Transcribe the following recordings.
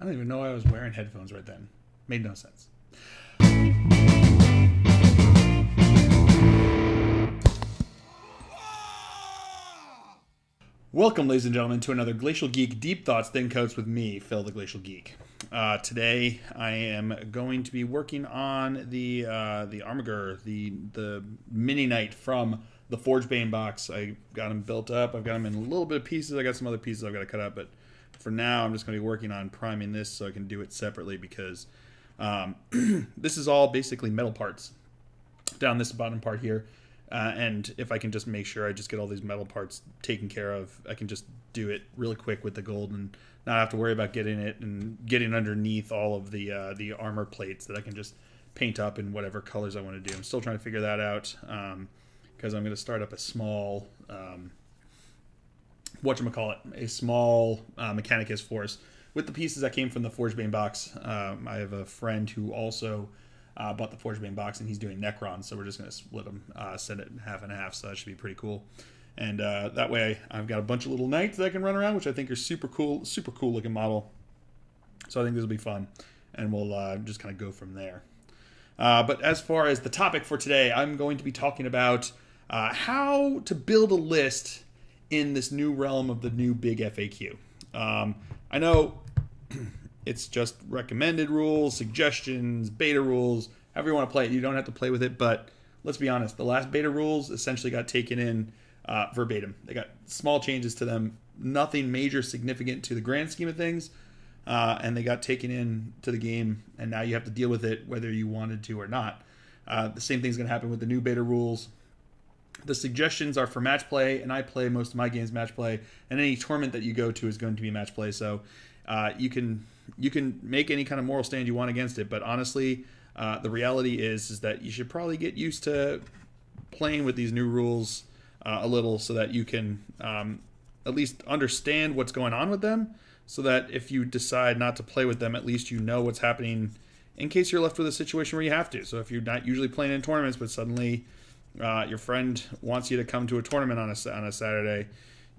I don't even know I was wearing headphones right then. Made no sense. Welcome, ladies and gentlemen, to another Glacial Geek Deep Thoughts Thin Coats with me, Phil the Glacial Geek. Today, I am going to be working on the Armiger, the Mini Knight from the Forgebane box. I got him built up. I've got him in a little bit of pieces. I got some other pieces I've got to cut up, but for now, I'm just going to be working on priming this so I can do it separately because this is all basically metal parts down this bottom part here. And if I can just make sure I just get all these metal parts taken care of, I can just do it really quick with the gold and not have to worry about getting it and getting underneath all of the armor plates that I can just paint up in whatever colors I want to do. I'm still trying to figure that out because I'm going to start up a small, a small Mechanicus force with the pieces that came from the Forgebane box. I have a friend who also bought the Forgebane box, and he's doing Necron, so we're just going to split them, send it in half and half, so that should be pretty cool. And that way, I've got a bunch of little knights that I can run around, which I think are super cool looking model. So I think this will be fun, and we'll just kind of go from there. But as far as the topic for today, I'm going to be talking about how to build a list in this new realm of the new big FAQ. I know it's just recommended rules, suggestions, beta rules, however you want to play it. You don't have to play with it, but let's be honest. The last beta rules essentially got taken in verbatim. They got small changes to them, nothing major significant to the grand scheme of things, and they got taken in to the game, and now you have to deal with it whether you wanted to or not. The same thing's going to happen with the new beta rules. The suggestions are for match play, and I play most of my games match play, and any tournament that you go to is going to be match play, so you can make any kind of moral stand you want against it, but honestly, the reality is that you should probably get used to playing with these new rules a little so that you can at least understand what's going on with them, so that if you decide not to play with them, at least you know what's happening in case you're left with a situation where you have to. So if you're not usually playing in tournaments, but suddenly your friend wants you to come to a tournament on a Saturday,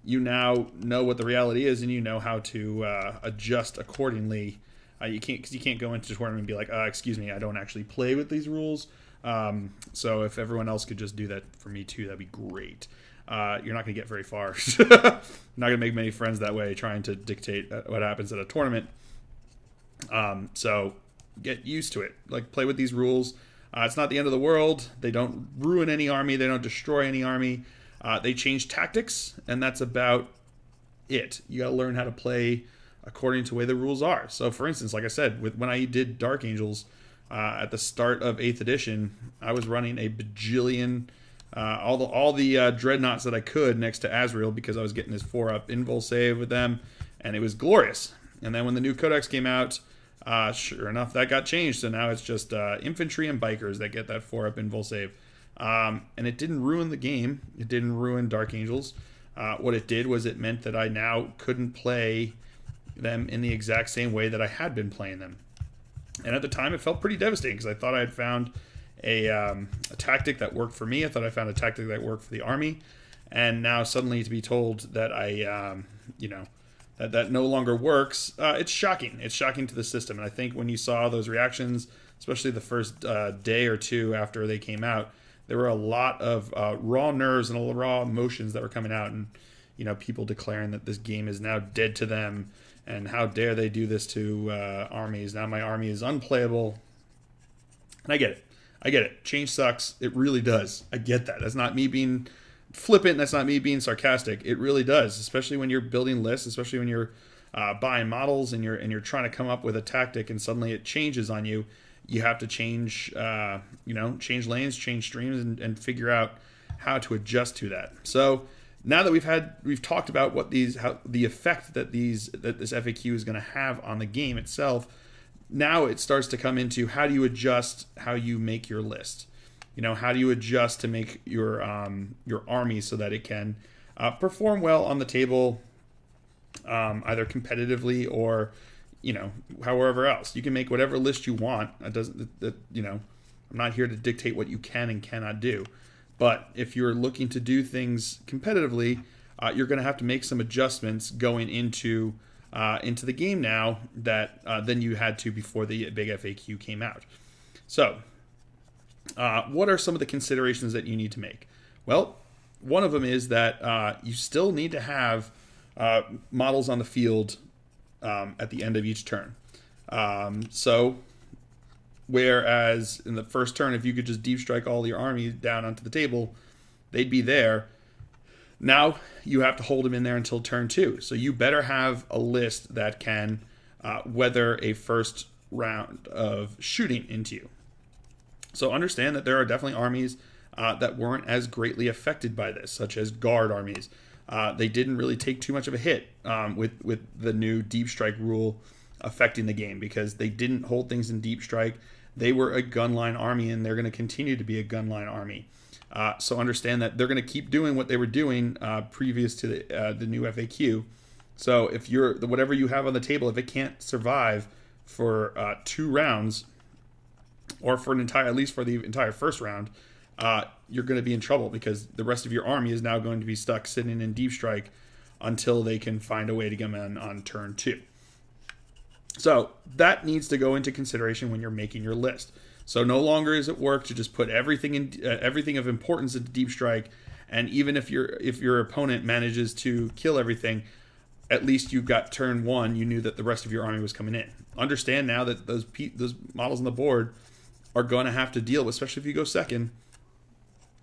you now know what the reality is, and you know how to adjust accordingly. You can't go into the tournament and be like, excuse me, I don't actually play with these rules. So if everyone else could just do that for me too, that'd be great. You're not going to get very far. Not going to make many friends that way, trying to dictate what happens at a tournament. So get used to it. Like, play with these rules. It's not the end of the world. They don't ruin any army. They don't destroy any army. They change tactics, and that's about it. You got to learn how to play according to the way the rules are. So, for instance, like I said, when I did Dark Angels at the start of 8th edition, I was running a bajillion, all the dreadnoughts that I could next to Azrael because I was getting this 4-up invul save with them, and it was glorious. And then when the new Codex came out, sure enough, that got changed. So now it's just infantry and bikers that get that 4-up invul save. And it didn't ruin the game. It didn't ruin Dark Angels. What it did was it meant that I now couldn't play them in the exact same way that I had been playing them. And at the time, it felt pretty devastating because I thought I had found a tactic that worked for me. I thought I found a tactic that worked for the army. And now suddenly to be told that that no longer works, it's shocking. It's shocking to the system. And I think when you saw those reactions, especially the first day or two after they came out, there were a lot of raw nerves and raw emotions that were coming out, and people declaring that this game is now dead to them, and how dare they do this to armies. Now my army is unplayable. And I get it. Change sucks. It really does. I get that. That's not me being flippant. That's not me being sarcastic. It really does, especially when you're building lists, especially when you're buying models and you're trying to come up with a tactic, and suddenly it changes on you. You have to change, change lanes, change streams, and figure out how to adjust to that. So now that we've talked about the effect that this FAQ is going to have on the game itself, now it starts to come into how do you adjust how you make your list. How do you adjust to make your army so that it can perform well on the table, either competitively or however else. You can make whatever list you want. I'm not here to dictate what you can and cannot do. But if you're looking to do things competitively, you're going to have to make some adjustments going into into the game now that than you had to before the big FAQ came out. So, what are some of the considerations that you need to make? Well, one of them is that you still need to have models on the field at the end of each turn. So, whereas in the first turn, if you could just deep strike all your army down onto the table, they'd be there. Now you have to hold them in there until turn 2. So you better have a list that can weather a first round of shooting into you. So understand that there are definitely armies that weren't as greatly affected by this, such as guard armies. They didn't really take too much of a hit with the new deep strike rule affecting the game, because they didn't hold things in deep strike. They were a gunline army, and they're going to continue to be a gunline army. So understand that they're going to keep doing what they were doing previous to the new FAQ. So if whatever you have on the table, if it can't survive for 2 rounds, or for at least for the entire first round, you're going to be in trouble, because the rest of your army is now going to be stuck sitting in deep strike until they can find a way to come in on turn 2. So that needs to go into consideration when you're making your list. So no longer is it work to just put everything of importance into deep strike, and even if your opponent manages to kill everything, at least you got turn 1. You knew that the rest of your army was coming in. Understand now that those models on the board are going to have to deal with, especially if you go second,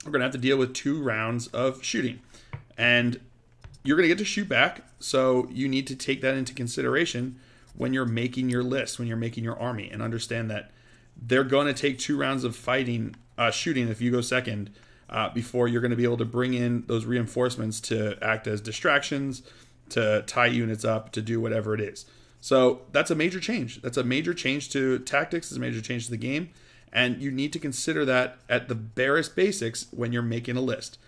we're going to have to deal with 2 rounds of shooting, and you're going to get to shoot back. So you need to take that into consideration when you're making your list, when you're making your army, and understand that they're going to take 2 rounds of shooting if you go second, before you're going to be able to bring in those reinforcements to act as distractions, to tie units up, to do whatever it is. So that's a major change. That's a major change to tactics. It's a major change to the game. And you need to consider that at the barest basics when you're making a list,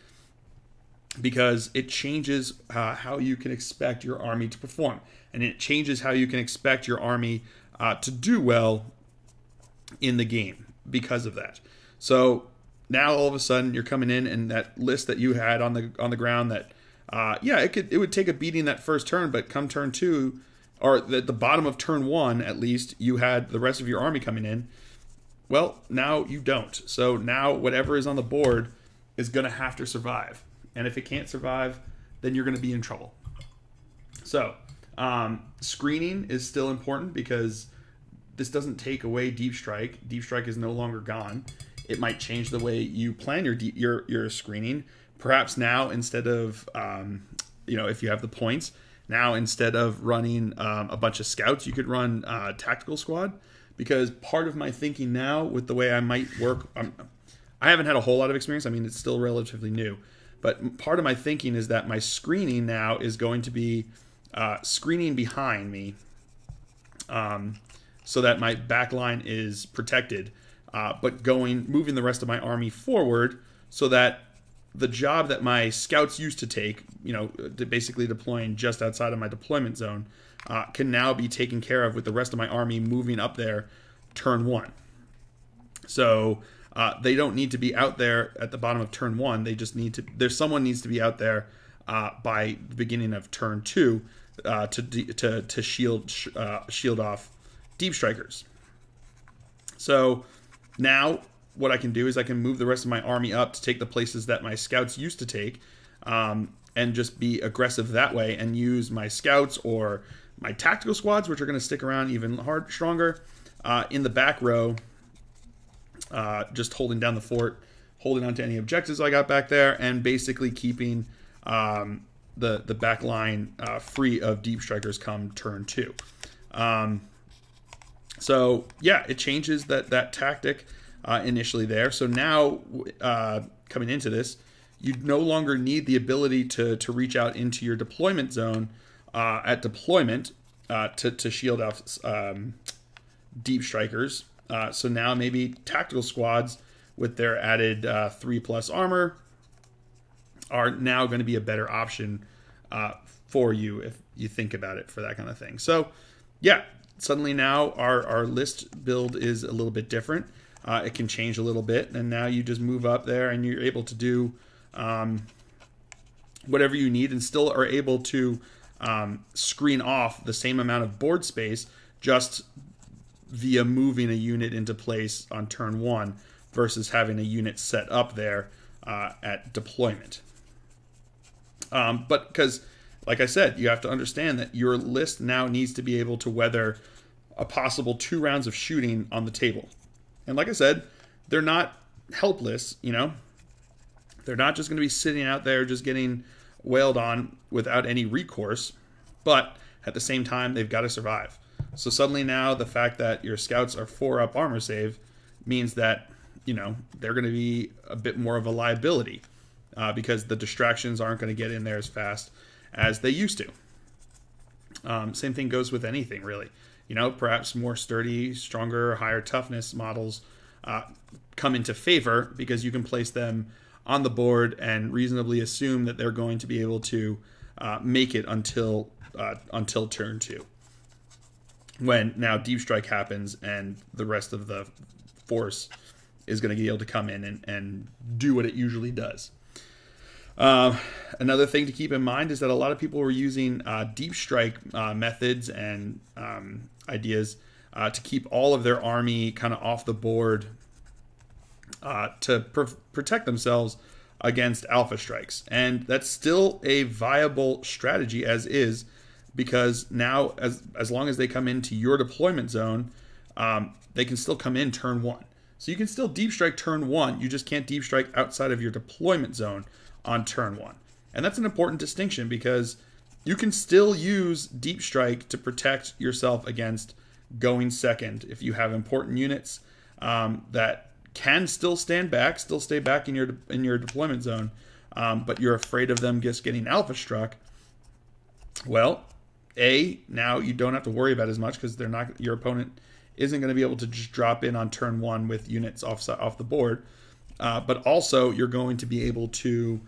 because it changes how you can expect your army to perform. And it changes how you can expect your army to do well in the game because of that. So now all of a sudden you're coming in, and that list that you had on the ground that it would take a beating that first turn, but come turn 2, or at the bottom of turn 1 at least, you had the rest of your army coming in. Well, now you don't. So now whatever is on the board is going to have to survive, and if it can't survive, then you're going to be in trouble. So screening is still important, because this doesn't take away deep strike. Deep strike is no longer gone. It might change the way you plan your screening. Perhaps now, instead of if you have the points, now instead of running a bunch of scouts, you could run tactical squad. Because part of my thinking now, with the way I might work, I haven't had a whole lot of experience. I mean, it's still relatively new. But part of my thinking is that my screening now is going to be screening behind me, so that my back line is protected, but moving the rest of my army forward, so that the job that my scouts used to take, basically deploying just outside of my deployment zone, can now be taken care of with the rest of my army moving up there turn 1. So they don't need to be out there at the bottom of turn 1. They just someone needs to be out there by the beginning of turn 2 to shield off deep strikers. So now what I can do is I can move the rest of my army up to take the places that my scouts used to take, and just be aggressive that way, and use my scouts or my tactical squads, which are going to stick around even stronger, in the back row, just holding down the fort, holding on to any objectives I got back there, and basically keeping the back line free of deep strikers come turn 2. So yeah, it changes that tactic initially there. So now coming into this, you no longer need the ability to reach out into your deployment zone at deployment to shield off deep strikers. So now maybe tactical squads with their added 3+ armor are now going to be a better option for you if you think about it for that kind of thing. So yeah, suddenly now our list build is a little bit different. It can change a little bit, and now you just move up there and you're able to do whatever you need, and still are able to screen off the same amount of board space just via moving a unit into place on turn 1 versus having a unit set up there at deployment. But because, like I said, you have to understand that your list now needs to be able to weather a possible 2 rounds of shooting on the table. And like I said, they're not helpless, you know. They're not just going to be sitting out there just getting wailed on without any recourse, but at the same time, they've got to survive. So suddenly now the fact that your scouts are 4 up armor save means that, you know, they're going to be a bit more of a liability because the distractions aren't going to get in there as fast as they used to. Same thing goes with anything, really. You know, perhaps more sturdy, stronger, higher toughness models come into favor because you can place them on the board and reasonably assume that they're going to be able to make it until turn 2. When now Deep Strike happens and the rest of the force is going to be able to come in and do what it usually does. Another thing to keep in mind is that a lot of people were using Deep Strike methods and ideas to keep all of their army kind of off the board to protect themselves against alpha strikes. And that's still a viable strategy as is, because now as long as they come into your deployment zone, they can still come in turn 1. So you can still deep strike turn 1, you just can't deep strike outside of your deployment zone on turn 1. And that's an important distinction because you can still use deep strike to protect yourself against going second if you have important units that can still stand back, still stay back in your deployment zone, but you're afraid of them just getting alpha struck. Well, now you don't have to worry about as much because your opponent isn't going to be able to just drop in on turn 1 with units off the board. But also you're going to be able to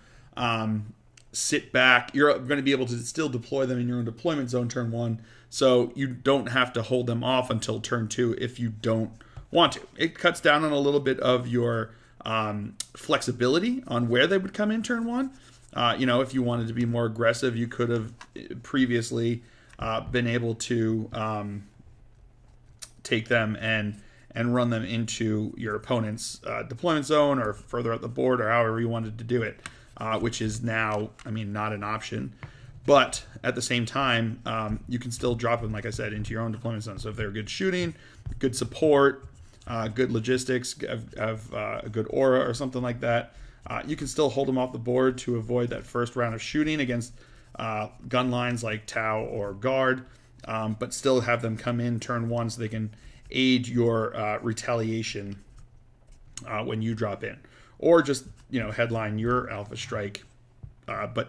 sit back. You're going to be able to still deploy them in your own deployment zone turn 1, so you don't have to hold them off until turn 2 if you don't want to. It cuts down on a little bit of your flexibility on where they would come in turn 1. You know, if you wanted to be more aggressive, you could have previously been able to take them and run them into your opponent's deployment zone or further up the board or however you wanted to do it, which is now, I mean, not an option. But at the same time, you can still drop them, like I said, into your own deployment zone. So if they're good shooting, good support, good logistics, have a good aura or something like that, you can still hold them off the board to avoid that first round of shooting against gun lines like Tau or Guard, but still have them come in turn 1 so they can aid your retaliation when you drop in, or just, you know, headline your alpha strike, but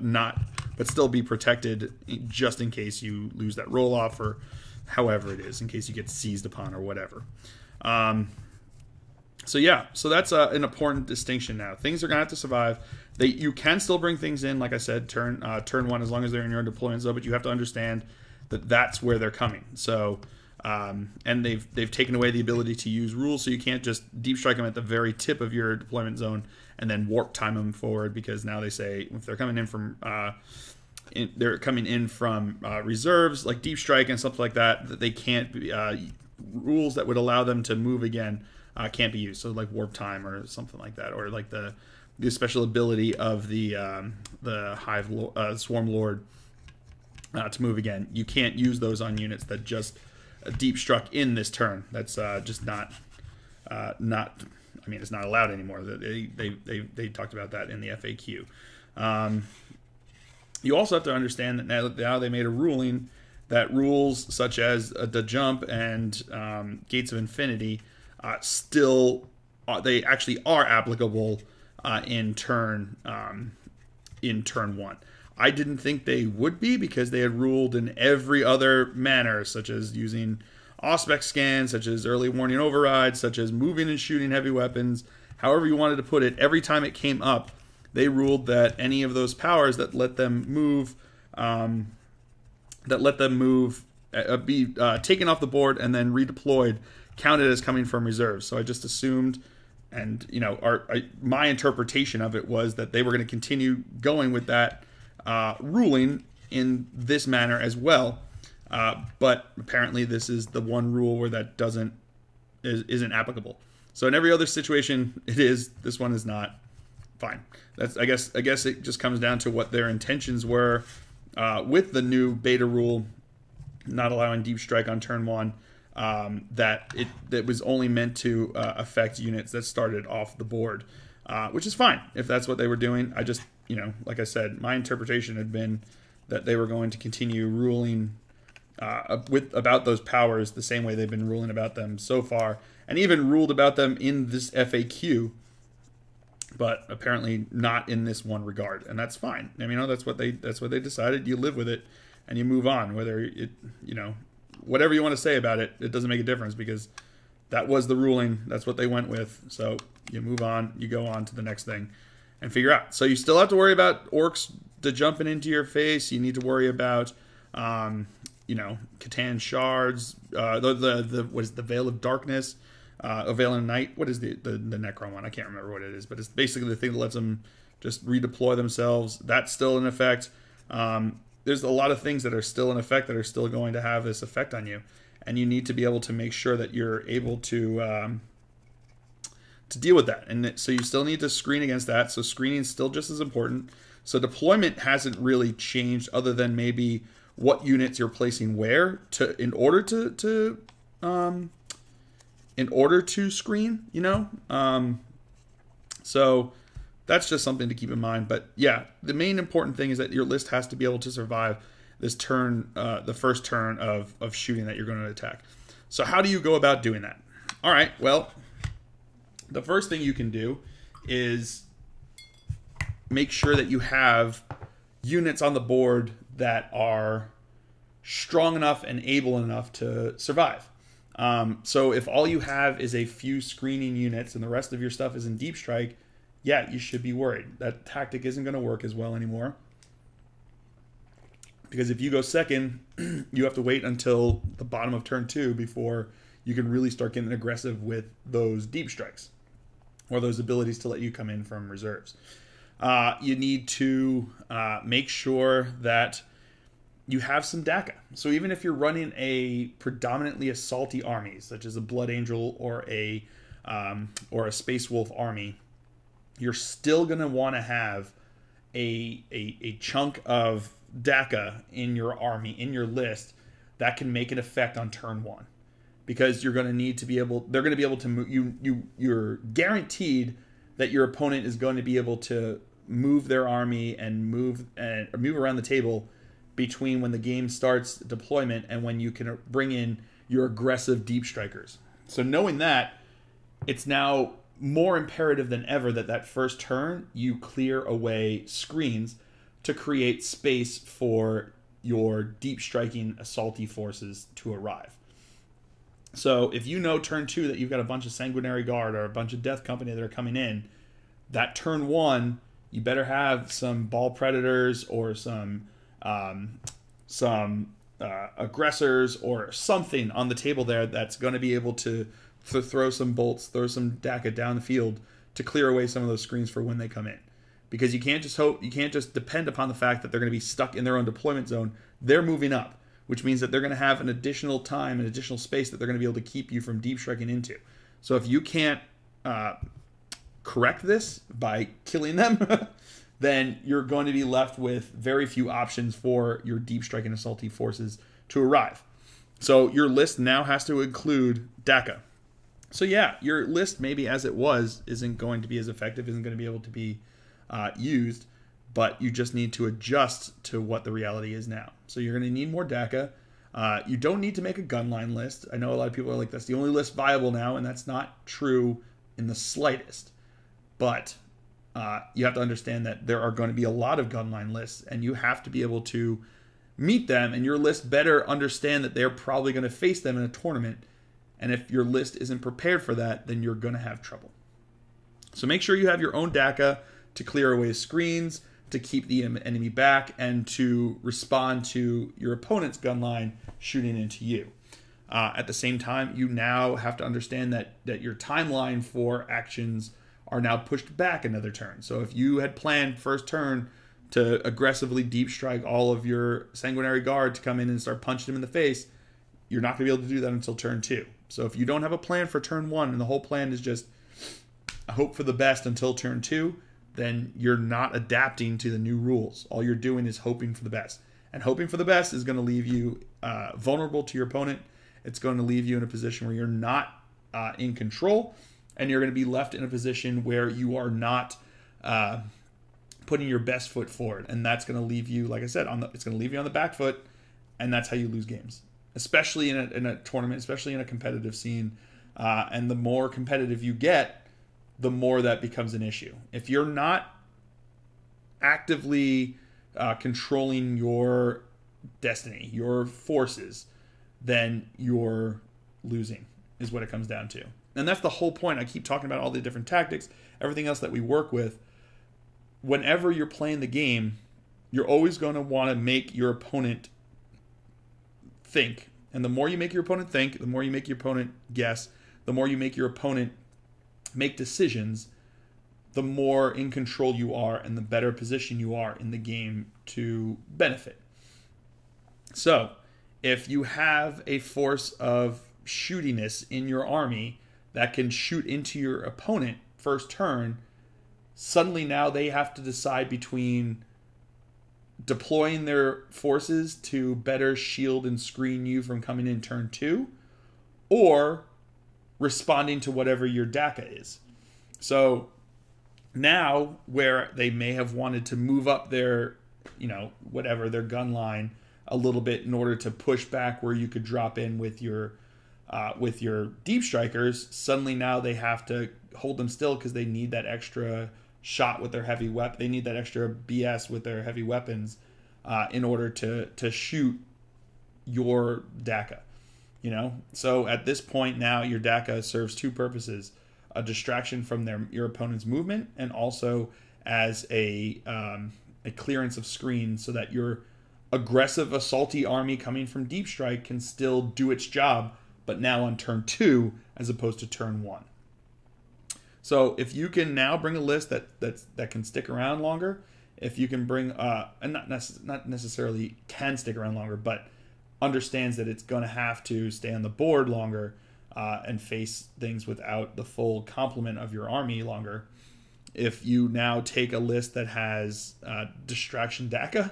still be protected just in case you lose that roll off or however it is, in case you get seized upon or whatever. So yeah, so that's an important distinction now. Things are going to have to survive. You can still bring things in, like I said, turn 1 as long as they're in your deployment zone, but you have to understand that that's where they're coming. So, and they've taken away the ability to use rules, so you can't just deep strike them at the very tip of your deployment zone and then warp time them forward, because now they say if they're coming in from reserves like deep strike and stuff like that, that they can't be, rules that would allow them to move again can't be used. So like warp time or something like that, or like the special ability of the hive swarm lord to move again. You can't use those on units that just deep struck in this turn. That's just not. I mean, it's not allowed anymore. They talked about that in the FAQ. You also have to understand that now they made a ruling that rules such as the jump and Gates of Infinity they actually are applicable in turn 1. I didn't think they would be, because they had ruled in every other manner, such as using Auspex scans, such as early warning overrides, such as moving and shooting heavy weapons. However you wanted to put it, every time it came up, they ruled that any of those powers that let them move, be taken off the board and then redeployed, counted as coming from reserves. So I just assumed, and you know, my interpretation of it was that they were going to continue going with that ruling in this manner as well. But apparently this is the one rule where that isn't applicable. So in every other situation, it is. This one is not. Fine. I guess it just comes down to what their intentions were with the new beta rule, not allowing deep strike on turn 1. That was only meant to affect units that started off the board, which is fine if that's what they were doing. I just, like I said, my interpretation had been that they were going to continue ruling about those powers the same way they've been ruling about them so far, and even ruled about them in this FAQ, but apparently not in this one regard, and that's fine. I mean, that's what they decided. You live with it and you move on. Whether it, whatever you want to say about it, it doesn't make a difference because that was the ruling. That's what they went with. So you move on, you go on to the next thing and figure out. So you still have to worry about orcs jumping into your face. You need to worry about, Catan shards, what is the Veil of Darkness, a Veil of Night. What is the Necron one? I can't remember what it is, but it's basically the thing that lets them just redeploy themselves. That's still in effect. There's a lot of things that are still in effect that are still going to have this effect on you, and you need to be able to make sure that you're able to deal with that. And so you still need to screen against that. So screening is still just as important. So deployment hasn't really changed, other than maybe what units you're placing where in order to screen. So that's just something to keep in mind. But yeah, the main important thing is that your list has to be able to survive this turn, the first turn of shooting that you're going to attack. So how do you go about doing that? All right, well, the first thing you can do is make sure that you have units on the board that are strong enough and able enough to survive. So if all you have is a few screening units and the rest of your stuff is in deep strike, yeah, you should be worried. That tactic isn't going to work as well anymore. Because if you go second, you have to wait until the bottom of turn 2 before you can really start getting aggressive with those deep strikes or those abilities to let you come in from reserves. You need to make sure that you have some DACA. So even if you're running a predominantly assaulty army, such as a Blood Angel or a Space Wolf army, you're still going to want to have a chunk of DACA in your army, in your list, that can make an effect on turn 1. Because you're going to need to be able, they're going to be able to move, you're guaranteed that your opponent is going to be able to move their army and move around the table between when the game starts deployment and when you can bring in your aggressive deep strikers. So knowing that, it's now more imperative than ever that first turn you clear away screens to create space for your deep striking assaulty forces to arrive. So if you know turn 2 that you've got a bunch of Sanguinary Guard or a bunch of Death Company that are coming in, that turn 1 you better have some Ball Predators or some aggressors or something on the table there that's going to be able to throw some bolts, throw some DACA down the field to clear away some of those screens for when they come in. Because you can't just depend upon the fact that they're going to be stuck in their own deployment zone. They're moving up, which means that they're going to have an additional time and additional space that they're going to be able to keep you from deep striking into. So if you can't correct this by killing them, then you're going to be left with very few options for your deep striking assaulty forces to arrive. So your list now has to include DACA. So yeah, your list maybe as it was isn't going to be as effective, isn't going to be able to be used, but you just need to adjust to what the reality is now. So you're going to need more DACA. You don't need to make a gunline list. I know a lot of people are like, that's the only list viable now, and that's not true in the slightest. But you have to understand that there are going to be a lot of gunline lists, and you have to be able to meet them, and your list better understand that they're probably going to face them in a tournament. And if your list isn't prepared for that, then you're going to have trouble. So make sure you have your own DACA to clear away screens, to keep the enemy back, and to respond to your opponent's gun line shooting into you. At the same time, you now have to understand that your timeline for actions are now pushed back another turn. So if you had planned first turn to aggressively deep strike all of your Sanguinary Guard to come in and start punching him in the face, you're not going to be able to do that until turn 2. So if you don't have a plan for turn 1 and the whole plan is just hope for the best until turn 2, then you're not adapting to the new rules. All you're doing is hoping for the best. And hoping for the best is going to leave you vulnerable to your opponent. It's going to leave you in a position where you're not in control, and you're going to be left in a position where you are not putting your best foot forward. And that's going to leave you, like I said, it's going to leave you on the back foot, and that's how you lose games. Especially in a tournament, especially in a competitive scene. And the more competitive you get, the more that becomes an issue. If you're not actively controlling your destiny, your forces, then you're losing, is what it comes down to. And that's the whole point. I keep talking about all the different tactics, everything else that we work with. Whenever you're playing the game, you're always going to want to make your opponent think. And the more you make your opponent think, the more you make your opponent guess, the more you make your opponent make decisions, the more in control you are and the better position you are in the game to benefit. So, if you have a force of shootiness in your army that can shoot into your opponent first turn, suddenly now they have to decide between deploying their forces to better shield and screen you from coming in turn 2, or responding to whatever your DACA is. So now, where they may have wanted to move up their, their gun line a little bit in order to push back where you could drop in with your deep strikers, suddenly now they have to hold them still because they need that extra shot with their heavy weapon. They need that extra BS with their heavy weapons in order to shoot your DACA. So at this point now, your DACA serves two purposes: a distraction from your opponent's movement, and also as a clearance of screen, so that your aggressive, assaulty army coming from deep strike can still do its job, but now on turn 2 as opposed to turn 1. So if you can now bring a list that can stick around longer, if you can bring and not necessarily can stick around longer, but understands that it's going to have to stay on the board longer and face things without the full complement of your army longer. If you now take a list that has distraction DACA,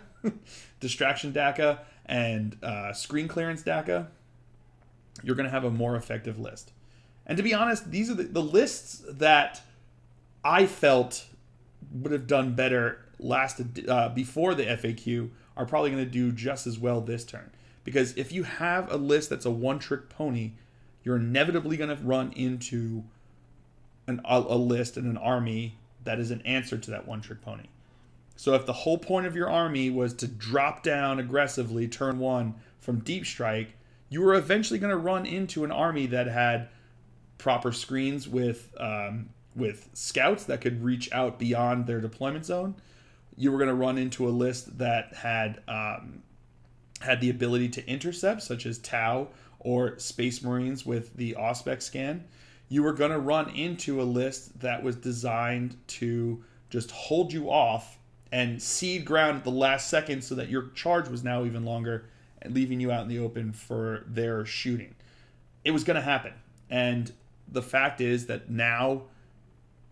and screen clearance DACA, you're going to have a more effective list. And to be honest, these are the lists that I felt would have done better before the FAQ are probably going to do just as well this turn. Because if you have a list that's a one-trick pony, you're inevitably going to run into a list and an army that is an answer to that one-trick pony. So if the whole point of your army was to drop down aggressively turn 1 from deep strike, you were eventually going to run into an army that had proper screens with scouts that could reach out beyond their deployment zone. You were going to run into a list that had the ability to intercept, such as Tau or Space Marines with the Auspex scan. You were going to run into a list that was designed to just hold you off and cede ground at the last second so that your charge was now even longer and leaving you out in the open for their shooting. It was going to happen. And the fact is that now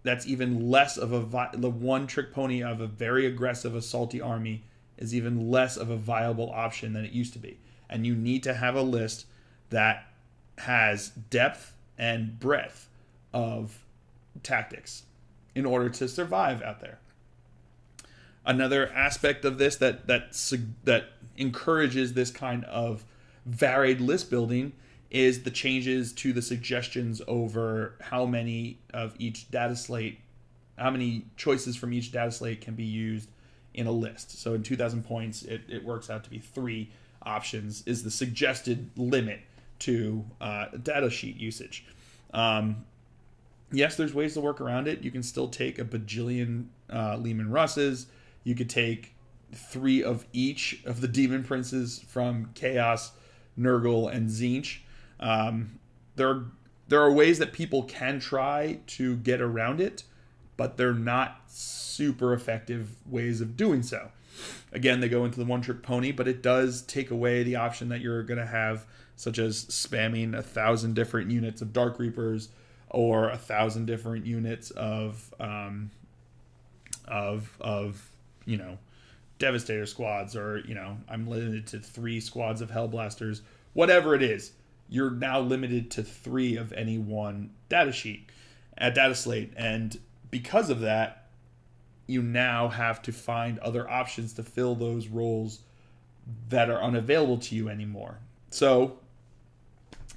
that's even less of the one-trick pony of a very aggressive, assaulty army is even less of a viable option than it used to be. And you need to have a list that has depth and breadth of tactics in order to survive out there. Another aspect of this that encourages this kind of varied list building is the changes to the suggestions over how many choices from each data slate can be used in a list. So in 2,000 points, it works out to be 3 options is the suggested limit to data sheet usage. Yes, there's ways to work around it. You can still take a bajillion Lehman Russes. You could take 3 of each of the Demon Princes from Chaos, Nurgle, and Tzeentch. There are ways that people can try to get around it, but they're not super effective ways of doing so. Again, they go into the one-trick pony, but it does take away the option that you're going to have, such as spamming 1,000 different units of Dark Reapers or 1,000 different units of you know, Devastator squads, or, you know, I'm limited to 3 squads of Hellblasters. Whatever it is, you're now limited to 3 of any one data slate, and because of that, you now have to find other options to fill those roles that are unavailable to you anymore. So,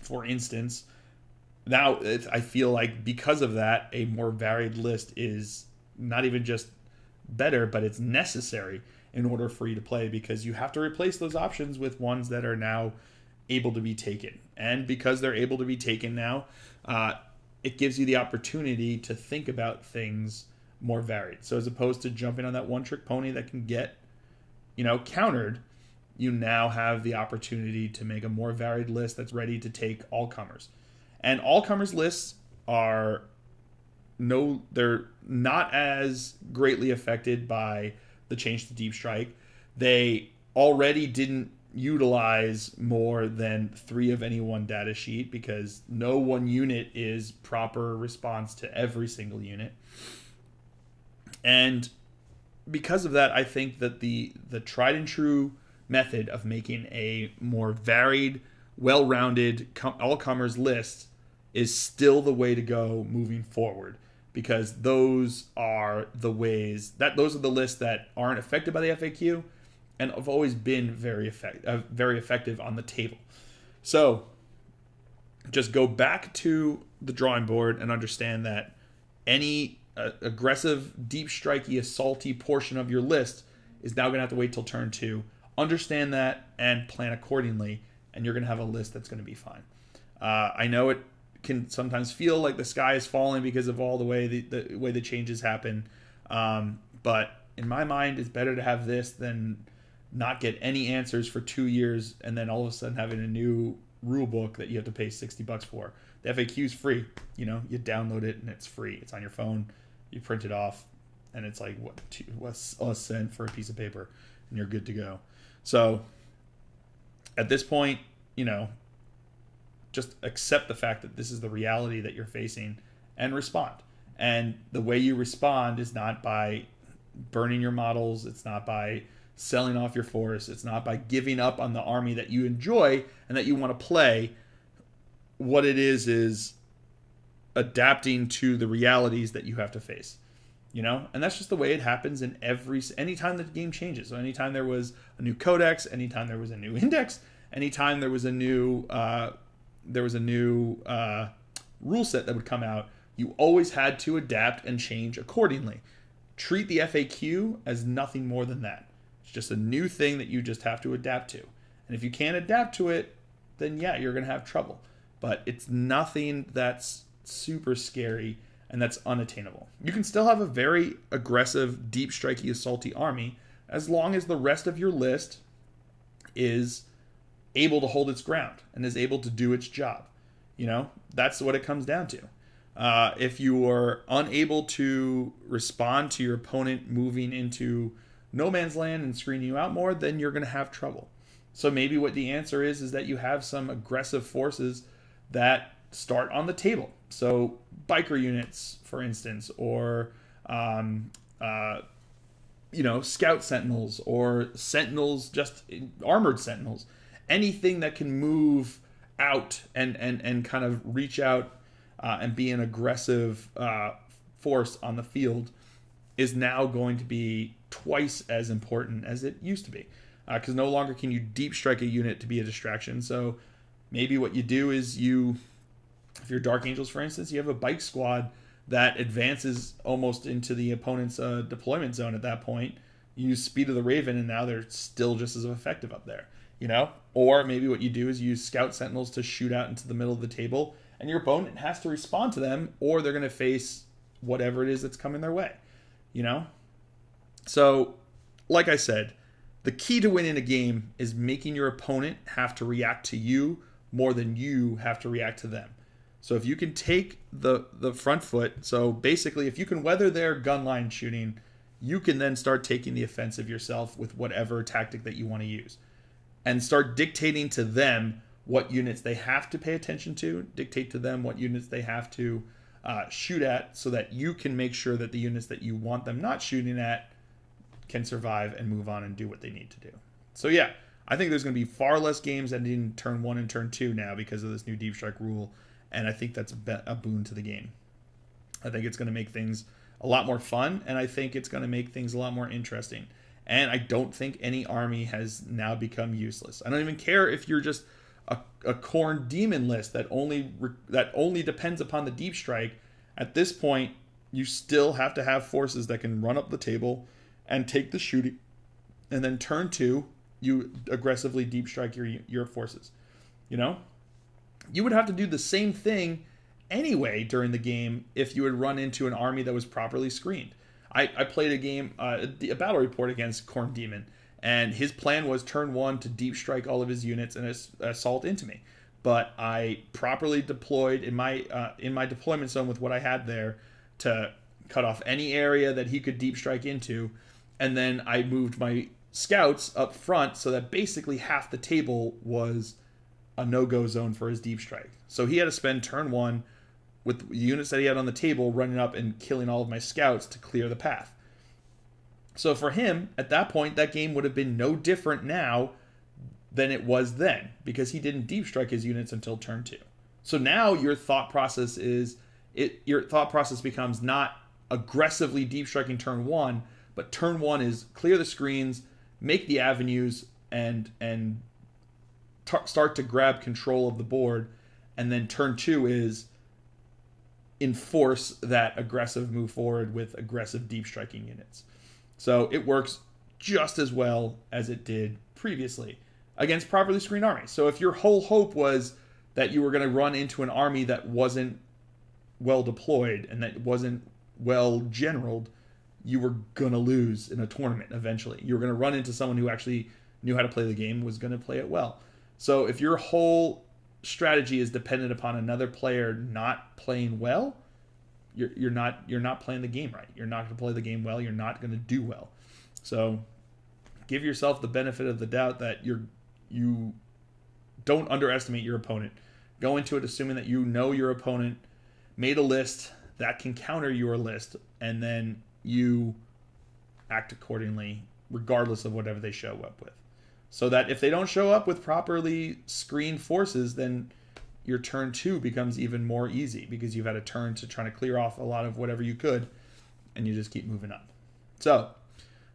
for instance, now I feel like because of that, a more varied list is not even just better, but it's necessary in order for you to play, because you have to replace those options with ones that are now able to be taken. And because they're able to be taken now, it gives you the opportunity to think about things more varied. So as opposed to jumping on that one-trick pony that can get, you know, countered, you now have the opportunity to make a more varied list that's ready to take all comers. And all comers lists are they're not as greatly affected by the change to Deep Strike. They already didn't utilize more than 3 of any one data sheet, because no one unit is proper response to every single unit. And because of that, I think that the tried and true method of making a more varied, well-rounded, all-comers list is still the way to go moving forward, because those are the lists that aren't affected by the FAQ and have always been very effective on the table. So just go back to the drawing board and understand that any aggressive, deep strikey, assaulty portion of your list is now going to have to wait till turn 2. Understand that and plan accordingly, and you're going to have a list that's going to be fine. I know it can sometimes feel like the sky is falling because of all the way the changes happen, but in my mind, it's better to have this than not get any answers for 2 years and then all of a sudden having a new rule book that you have to pay $60 for. The FAQ is free. You know, you download it and it's free. It's on your phone. You print it off, and it's like a cent for a piece of paper, and you're good to go. So at this point, you know, just accept the fact that this is the reality that you're facing and respond. And the way you respond is not by burning your models. It's not by selling off your force. It's not by giving up on the army that you enjoy and that you want to play. What it is adapting to the realities that you have to face, you know? And that's just the way it happens in anytime the game changes. So anytime there was a new codex, anytime there was a new index, anytime there was a new rule set that would come out, you always had to adapt and change accordingly. Treat the FAQ as nothing more than that. It's just a new thing that you just have to adapt to. And if you can't adapt to it, then yeah, you're going to have trouble. But it's nothing that's super scary and that's unattainable. You can still have a very aggressive, deep strikey, assaulty army as long as the rest of your list is able to hold its ground and is able to do its job. You know, that's what it comes down to. If you are unable to respond to your opponent moving into no man's land and screening you out more, then you're going to have trouble. So maybe what the answer is that you have some aggressive forces that start on the table. So biker units, for instance, or scout sentinels, or sentinels, just armored sentinels. Anything that can move out and kind of reach out and be an aggressive force on the field is now going to be twice as important as it used to be, because no longer can you deep strike a unit to be a distraction. So maybe what you do is if you're Dark Angels, for instance, you have a bike squad that advances almost into the opponent's deployment zone at that point. You use Speed of the Raven, and now they're still just as effective up there, you know? Or maybe what you do is use Scout Sentinels to shoot out into the middle of the table, and your opponent has to respond to them, or they're going to face whatever it is that's coming their way, you know? So, like I said, the key to winning a game is making your opponent have to react to you more than you have to react to them. So if you can take the front foot, so basically if you can weather their gun line shooting, you can then start taking the offensive yourself with whatever tactic that you want to use, and start dictating to them what units they have to pay attention to, dictate to them what units they have to shoot at, so that you can make sure that the units that you want them not shooting at can survive and move on and do what they need to do. So yeah, I think there's going to be far less games ending turn 1 and turn 2 now because of this new Deep Strike rule, and I think that's a boon to the game. I think it's going to make things a lot more fun, and I think it's going to make things a lot more interesting. And I don't think any army has now become useless. I don't even care if you're just a Khorne demon list that only depends upon the Deep Strike. At this point, you still have to have forces that can run up the table and take the shooting, and then turn 2, you aggressively Deep Strike your forces. You know, you would have to do the same thing anyway during the game if you had run into an army that was properly screened. I played a game, a battle report against Khorne Demon, and his plan was turn 1 to Deep Strike all of his units and assault into me. But I properly deployed in my deployment zone with what I had there to cut off any area that he could Deep Strike into, and then I moved my scouts up front so that basically half the table was a no-go zone for his Deep Strike. So he had to spend turn 1 with the units that he had on the table running up and killing all of my scouts to clear the path. So for him, at that point, that game would have been no different now than it was then, because he didn't Deep Strike his units until turn 2. So now your thought process becomes not aggressively Deep Striking turn 1, but turn 1 is clear the screens, make the avenues, and start to grab control of the board, and then turn 2 is enforce that aggressive move forward with aggressive Deep Striking units. So it works just as well as it did previously against properly screened armies. So if your whole hope was that you were going to run into an army that wasn't well deployed and that wasn't well generaled, you were going to lose in a tournament eventually. You were going to run into someone who actually knew how to play the game, was going to play it well. So if your whole strategy is dependent upon another player not playing well, you're not playing the game right. You're not going to play the game well. You're not going to do well. So give yourself the benefit of the doubt that you don't underestimate your opponent. Go into it assuming that you know your opponent made a list that can counter your list, and then you act accordingly regardless of whatever they show up with. So that if they don't show up with properly screened forces, then your turn 2 becomes even more easy because you've had a turn to try to clear off a lot of whatever you could, and you just keep moving up. So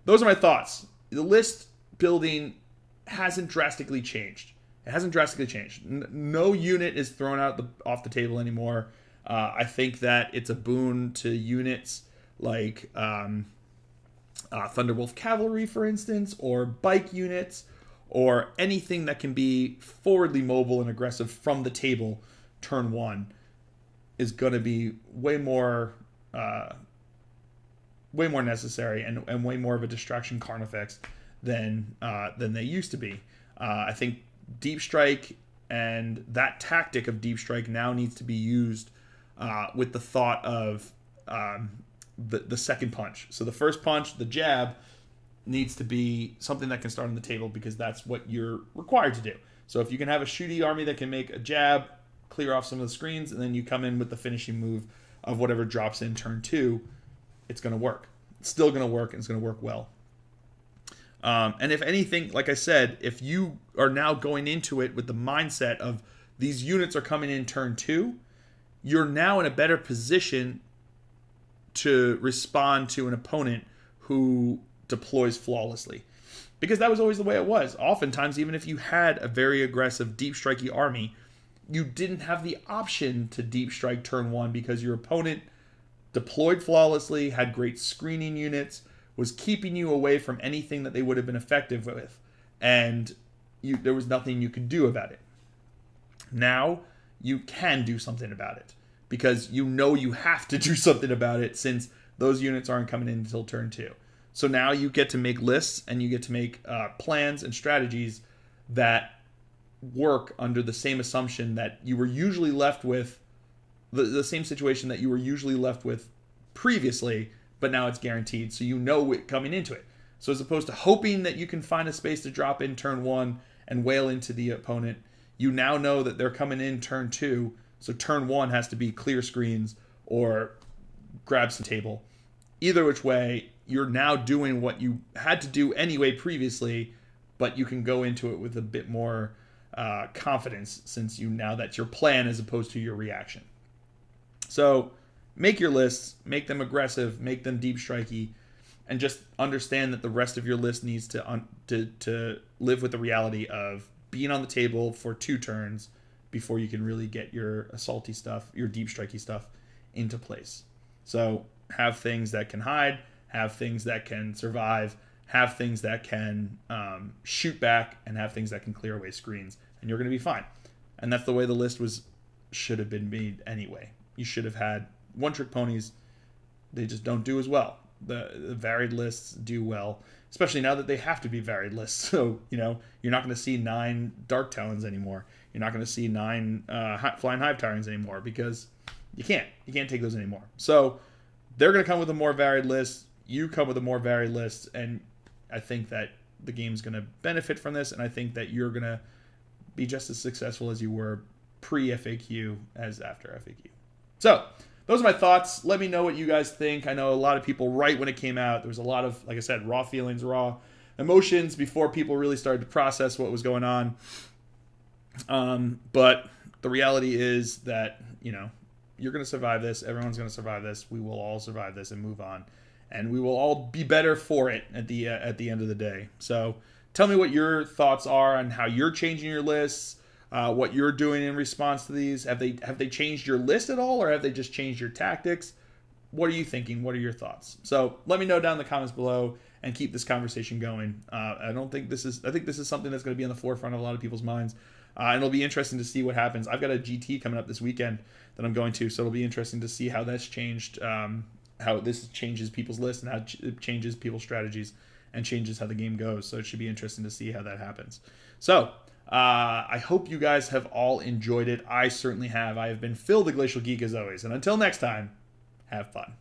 those are my thoughts. The list building hasn't drastically changed. It hasn't drastically changed. No unit is thrown out off the table anymore. I think that it's a boon to units like Thunderwolf Cavalry, for instance, or bike units, or anything that can be forwardly mobile and aggressive from the table turn 1 is going to be way more necessary and way more of a distraction carnifex than they used to be. I think Deep Strike and that tactic of Deep Strike now needs to be used with the thought of the second punch. So the first punch, the jab, needs to be something that can start on the table because that's what you're required to do. So if you can have a shooty army that can make a jab, clear off some of the screens, and then you come in with the finishing move of whatever drops in turn 2, it's going to work. It's still going to work, and it's going to work well. And if anything, like I said, if you are now going into it with the mindset of these units are coming in turn 2, you're now in a better position to respond to an opponent who deploys flawlessly. Because that was always the way it was. Oftentimes, even if you had a very aggressive Deep Strikey army, you didn't have the option to Deep Strike turn 1 because your opponent deployed flawlessly, had great screening units, was keeping you away from anything that they would have been effective with, and there was nothing you could do about it. Now, you can do something about it, because you know you have to do something about it since those units aren't coming in until turn 2. So now you get to make lists, and you get to make plans and strategies that work under the same assumption that you were usually left with, the same situation that you were usually left with previously, but now it's guaranteed, so you know it coming into it. So as opposed to hoping that you can find a space to drop in turn 1 and wail into the opponent, you now know that they're coming in turn 2, so turn 1 has to be clear screens or grab some table. Either which way, you're now doing what you had to do anyway previously, but you can go into it with a bit more confidence, since you now that's your plan as opposed to your reaction. So make your lists, make them aggressive, make them deep strikey, and just understand that the rest of your list needs to live with the reality of being on the table for 2 turns before you can really get your assaulty stuff, your deep strikey stuff into place. So have things that can hide, have things that can survive, have things that can shoot back, and have things that can clear away screens, and you're going to be fine. And that's the way the list should have been made anyway. You should have had one-trick ponies. They just don't do as well. The varied lists do well, especially now that they have to be varied lists. So, you're not going to see 9 Dark Talons anymore. You're not going to see 9 Flying Hive Tyrants anymore, because you can't. You can't take those anymore. So they're going to come with a more varied list. You come with a more varied list, and I think that the game's going to benefit from this, and I think that you're going to be just as successful as you were pre-FAQ as after FAQ. So those are my thoughts. Let me know what you guys think. I know a lot of people, right when it came out, there was a lot of, like I said, raw feelings, raw emotions before people really started to process what was going on. But the reality is that, you're going to survive this. Everyone's going to survive this. We will all survive this and move on. And we will all be better for it at the end of the day. So tell me what your thoughts are on how you're changing your lists, what you're doing in response to these. Have they changed your list at all, or have they just changed your tactics? What are you thinking? What are your thoughts? So let me know down in the comments below and keep this conversation going. I think this is something that's going to be on the forefront of a lot of people's minds. And it'll be interesting to see what happens. I've got a GT coming up this weekend that I'm going to, so it'll be interesting to see how that's changed, how this changes people's lists and how it changes people's strategies and changes how the game goes. So it should be interesting to see how that happens. So I hope you guys have all enjoyed it. I certainly have. I have been Phil the Glacial Geek as always. And until next time, have fun.